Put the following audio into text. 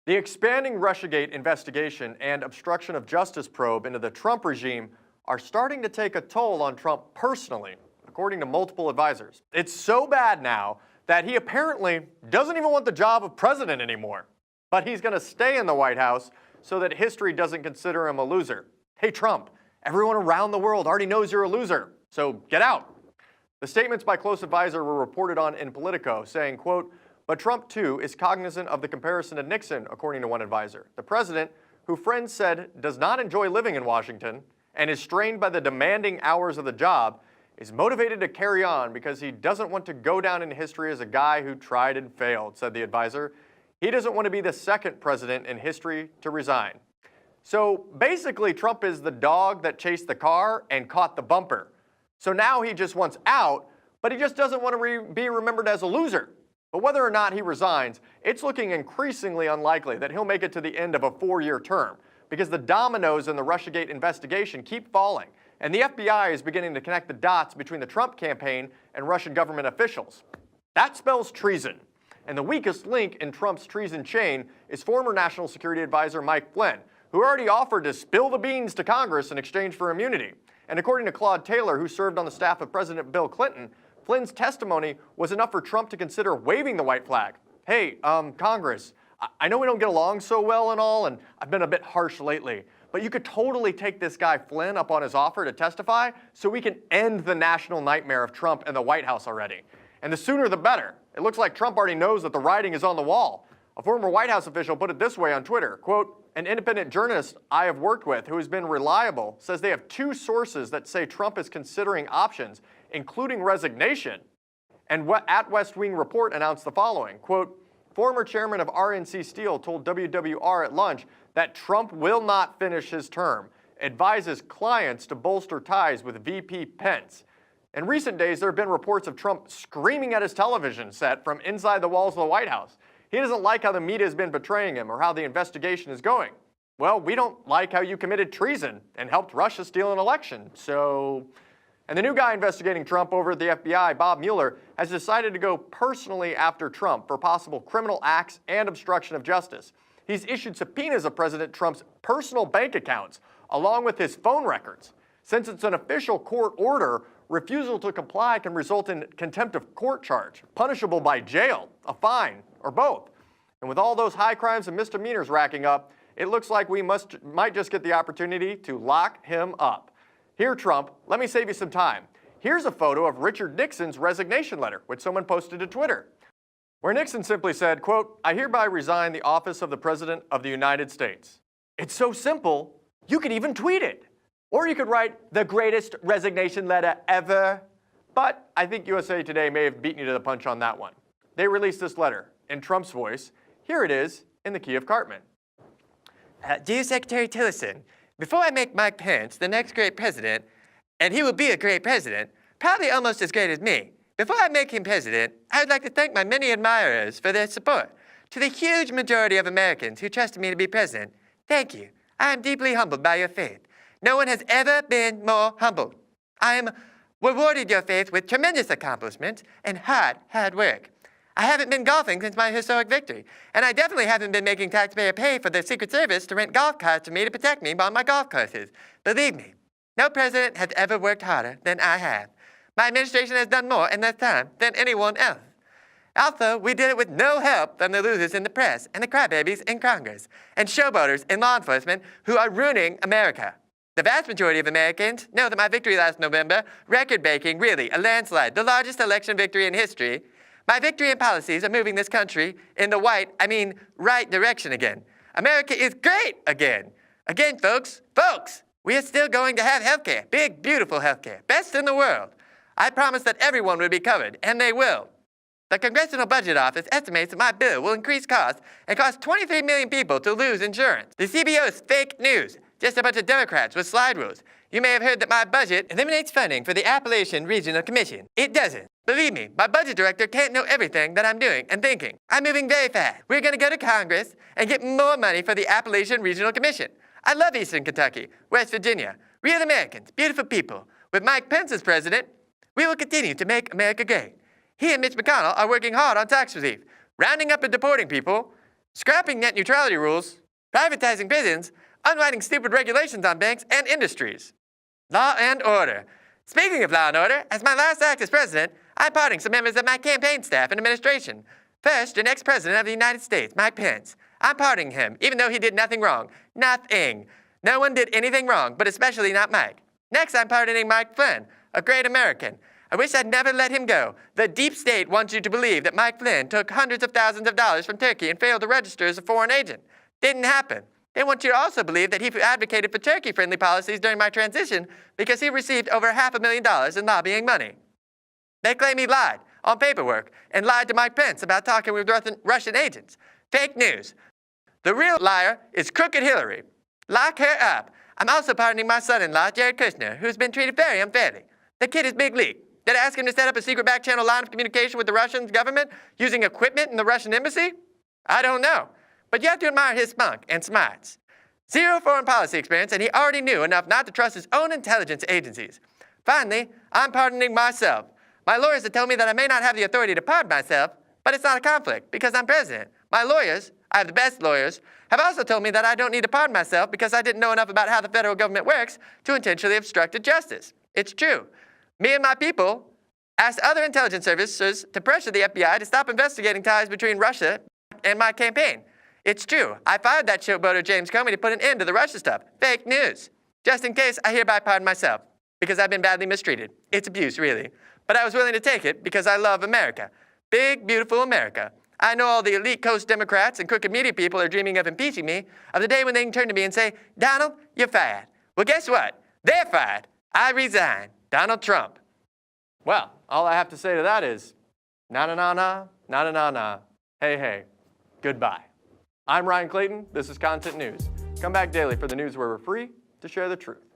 The expanding Russiagate investigation and obstruction of justice probe into the Trump regime are starting to take a toll on Trump personally, according to multiple advisors. It's so bad now that he apparently doesn't even want the job of president anymore. But he's going to stay in the White House so that history doesn't consider him a loser. Hey, Trump, everyone around the world already knows you're a loser, so get out. The statements by close advisor were reported on in Politico, saying, quote, "But Trump, too, is cognizant of the comparison to Nixon," according to one advisor. The president, who friends said does not enjoy living in Washington and is strained by the demanding hours of the job, is motivated to carry on because he doesn't want to go down in history as a guy who tried and failed, said the advisor. He doesn't want to be the second president in history to resign. So basically, Trump is the dog that chased the car and caught the bumper. So now he just wants out, but he just doesn't want to be remembered as a loser. But whether or not he resigns, it's looking increasingly unlikely that he'll make it to the end of a 4-year term, because the dominoes in the Russiagate investigation keep falling, and the FBI is beginning to connect the dots between the Trump campaign and Russian government officials. That spells treason. And the weakest link in Trump's treason chain is former National Security Advisor Mike Flynn, who already offered to spill the beans to Congress in exchange for immunity. And according to Claude Taylor, who served on the staff of President Bill Clinton, Flynn's testimony was enough for Trump to consider waving the white flag. Hey, Congress, I know we don't get along so well and all, and I've been a bit harsh lately, but you could totally take this guy Flynn up on his offer to testify so we can end the national nightmare of Trump and the White House already. And the sooner the better. It looks like Trump already knows that the writing is on the wall. A former White House official put it this way on Twitter, quote, "An independent journalist I have worked with who has been reliable says they have 2 sources that say Trump is considering options, including resignation." And at West Wing Report announced the following, quote, "Former chairman of RNC Steel told WWR at lunch that Trump will not finish his term, advises clients to bolster ties with VP Pence." In recent days, there have been reports of Trump screaming at his television set from inside the walls of the White House. He doesn't like how the media has been portraying him or how the investigation is going. Well, we don't like how you committed treason and helped Russia steal an election, so... And the new guy investigating Trump over at the FBI, Bob Mueller, has decided to go personally after Trump for possible criminal acts and obstruction of justice. He's issued subpoenas of President Trump's personal bank accounts, along with his phone records. Since it's an official court order, refusal to comply can result in contempt of court charge, punishable by jail, a fine, or both. And with all those high crimes and misdemeanors racking up, it looks like we might just get the opportunity to lock him up. Here, Trump, let me save you some time. Here's a photo of Richard Nixon's resignation letter, which someone posted to Twitter, where Nixon simply said, quote, "I hereby resign the office of the President of the United States." It's so simple, you could even tweet it. Or you could write the greatest resignation letter ever. But I think USA Today may have beaten you to the punch on that one. They released this letter in Trump's voice. Here it is in the key of Cartman. Dear Secretary Tillerson, before I make Mike Pence the next great president, and he will be a great president, probably almost as great as me, before I make him president, I would like to thank my many admirers for their support. To the huge majority of Americans who trusted me to be president, thank you. I am deeply humbled by your faith. No one has ever been more humbled. I am rewarded your faith with tremendous accomplishments and hard work. I haven't been golfing since my historic victory, and I definitely haven't been making taxpayer pay for the Secret Service to rent golf carts to me to protect me on my golf courses. Believe me, no president has ever worked harder than I have. My administration has done more in less time than anyone else. Also, we did it with no help from the losers in the press and the crybabies in Congress and showboaters in law enforcement who are ruining America. The vast majority of Americans know that my victory last November, record-breaking, really, a landslide, the largest election victory in history, my victory and policies are moving this country in the right direction again. America is great again. Again, folks, we are still going to have healthcare, big, beautiful healthcare, best in the world. I promised that everyone would be covered, and they will. The Congressional Budget Office estimates that my bill will increase costs and cause 23 million people to lose insurance. The CBO is fake news. Just a bunch of Democrats with slide rules. You may have heard that my budget eliminates funding for the Appalachian Regional Commission. It doesn't. Believe me, my budget director can't know everything that I'm doing and thinking. I'm moving very fast. We're going to go to Congress and get more money for the Appalachian Regional Commission. I love Eastern Kentucky, West Virginia. Real Americans, beautiful people. With Mike Pence as president, we will continue to make America great. He and Mitch McConnell are working hard on tax relief, rounding up and deporting people scrapping net neutrality rules, privatizing prisons, unwinding stupid regulations on banks and industries. Law and order. Speaking of law and order, as my last act as president, I'm pardoning some members of my campaign staff and administration. First, your next president of the United States, Mike Pence. I'm pardoning him, even though he did nothing wrong. Nothing. No one did anything wrong, but especially not Mike. Next, I'm pardoning Mike Flynn, a great American. I wish I'd never let him go. The deep state wants you to believe that Mike Flynn took hundreds of thousands of dollars from Turkey and failed to register as a foreign agent. Didn't happen. They want you to also believe that he advocated for Turkey-friendly policies during my transition because he received over $500,000 in lobbying money. They claim he lied on paperwork and lied to Mike Pence about talking with Russian agents. Fake news. The real liar is Crooked Hillary. Lock her up. I'm also pardoning my son-in-law, Jared Kushner, who's been treated very unfairly. The kid is big league. Did I ask him to set up a secret back-channel line of communication with the Russian government using equipment in the Russian embassy? I don't know. But you have to admire his spunk and smarts. Zero foreign policy experience, and he already knew enough not to trust his own intelligence agencies. Finally, I'm pardoning myself. My lawyers have told me that I may not have the authority to pardon myself, but it's not a conflict because I'm president. My lawyers, I have the best lawyers, have also told me that I don't need to pardon myself because I didn't know enough about how the federal government works to intentionally obstruct justice. It's true. Me and my people asked other intelligence services to pressure the FBI to stop investigating ties between Russia and my campaign. It's true. I fired that showboater James Comey to put an end to the Russia stuff. Fake news. Just in case, I hereby pardon myself because I've been badly mistreated. It's abuse, really. But I was willing to take it because I love America. Big, beautiful America. I know all the elite Coast Democrats and crooked media people are dreaming of impeaching me, of the day when they can turn to me and say, Donald, you're fired. Well, guess what? They're fired. I resign. Donald Trump. Well, all I have to say to that is, na-na-na-na, na-na-na-na, hey, hey, goodbye. I'm Ryan Clayton. This is Content News. Come back daily for the news where we're free to share the truth.